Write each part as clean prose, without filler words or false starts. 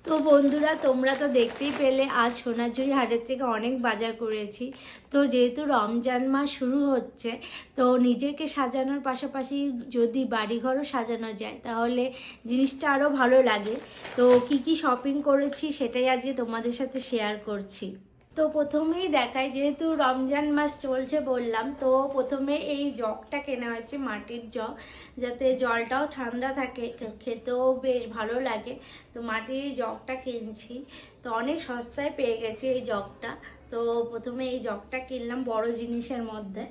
তো বন্ধুরা, তোমরা তো দেখতেই পেলে আজ সোনাঝুরি হাটের থেকে অনেক বাজার করেছি। তো যেহেতু রমজান মাস শুরু হচ্ছে, তো নিজেকে সাজানোর পাশাপাশি যদি বাড়িঘরও সাজানো যায় তাহলে জিনিসটা আরও ভালো লাগে। তো কি কি শপিং করেছি সেটাই আজকে তোমাদের সাথে শেয়ার করছি। তো প্রথমেই দেখাই, যেহেতু রমজান মাস চলছে বললাম, তো প্রথমে এই জগটা কেনা হয়েছে, মাটির জগ, যাতে জলটাও ঠান্ডা থাকে, খেতেও বেশ ভালো লাগে। তো মাটির এই জগটা কিনছি, তো অনেক সস্তায় পেয়ে গেছি এই জগটা। তো প্রথমে এই জগটা কিনলাম বড় জিনিসের মধ্যে।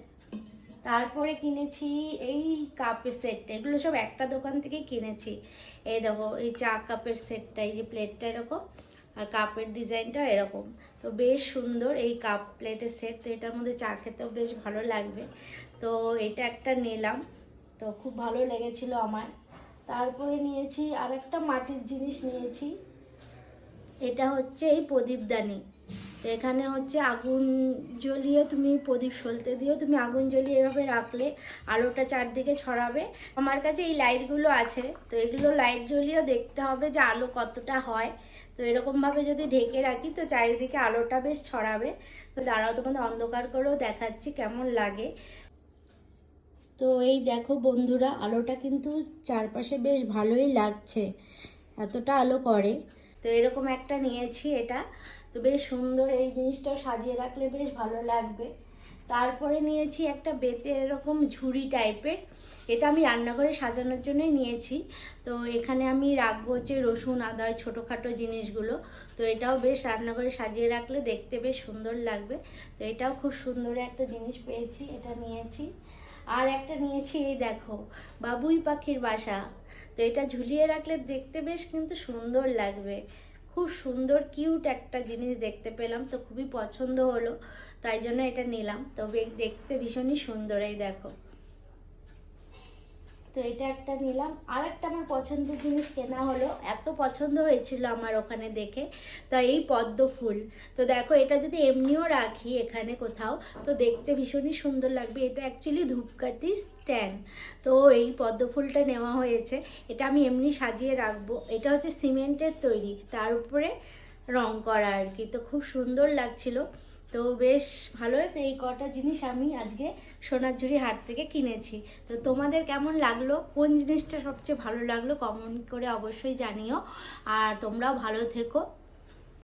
তারপরে কিনেছি এই কাপের সেটটা, এগুলো সব একটা দোকান থেকে কিনেছি। এই দেখো, এই চা কাপের সেটটা, এই যে প্লেটটা এরকম, আর কাপের ডিজাইনটা এরকম। তো বেশ সুন্দর এই কাপ প্লেটের সেট, তো এটার মধ্যে চা খেতেও বেশ ভালো লাগবে। তো এটা একটা নিলাম, তো খুব ভালো লেগেছিল আমার। তারপরে নিয়েছি আর একটা মাটির জিনিস নিয়েছি, এটা হচ্ছে এই প্রদীপদানি। তো এখানে হচ্ছে আগুন জ্বলিয়ে তুমি প্রদীপ সলতে দিও, তুমি আগুন জ্বলিয়ে এভাবে রাখলে আলোটা চারদিকে ছড়াবে। আমার কাছে এই লাইটগুলো আছে, তো এগুলো লাইট জ্বলিয়েও দেখতে হবে যে আলো কতটা হয়। তো এরকমভাবে যদি ঢেকে রাখি তো চারিদিকে আলোটা বেশ ছড়াবে। তো দাঁড়াও, তোমাদের অন্ধকার করেও দেখাচ্ছি কেমন লাগে। তো এই দেখো বন্ধুরা, আলোটা কিন্তু চারপাশে বেশ ভালোই লাগছে, এতটা আলো করে। তো এরকম একটা নিয়েছি, এটা তো বেশ সুন্দর, এই জিনিসটা সাজিয়ে রাখলে বেশ ভালো লাগবে। তারপরে নিয়েছি একটা বেতের এরকম ঝুড়ি টাইপের, এটা আমি রান্নাঘরে সাজানোর জন্যই নিয়েছি। তো এখানে আমি রাখবো হচ্ছে রসুন, আদা, ছোটোখাটো জিনিসগুলো। তো এটাও বেশ রান্নাঘরে সাজিয়ে রাখলে দেখতে বেশ সুন্দর লাগবে। তো এটাও খুব সুন্দর একটা জিনিস পেয়েছি, এটা নিয়েছি। আর একটা নিয়েছি, এই দেখো, বাবুই পাখির বাসা। তো এটা ঝুলিয়ে রাখলে দেখতে বেশ কিন্তু সুন্দর লাগবে। খুব সুন্দর কিউট একটা জিনিস দেখতে পেলাম, তো খুবই পছন্দ হলো, তাই জন্য এটা নিলাম। তবে দেখতে ভীষণই সুন্দর, এই দেখো। তো এটা একটা নিলাম। আর একটা আমার পছন্দের জিনিস কেনা হলো, এত পছন্দ হয়েছিল আমার ওখানে দেখে, তো এই পদ্ম ফুল। তো দেখো, এটা যদি এমনিও রাখি এখানে কোথাও, তো দেখতে ভীষণই সুন্দর লাগবে। এটা অ্যাকচুয়ালি ধূপকাঠির স্ট্যান্ড। তো এই পদ্ম ফুলটা নেওয়া হয়েছে, এটা আমি এমনি সাজিয়ে রাখবো। এটা হচ্ছে সিমেন্টের তৈরি, তার উপরে রং করা আর কি। তো খুব সুন্দর লাগছিল। তো বেশ ভালো, তো এই কটা জিনিস আমি আজকে সোনাঝুরি হাট থেকে কিনেছি। তো তোমাদের কেমন লাগলো, কোন জিনিসটা সবচেয়ে ভালো লাগলো কমেন্ট করে অবশ্যই জানিও। আর তোমরাও ভালো থেকো।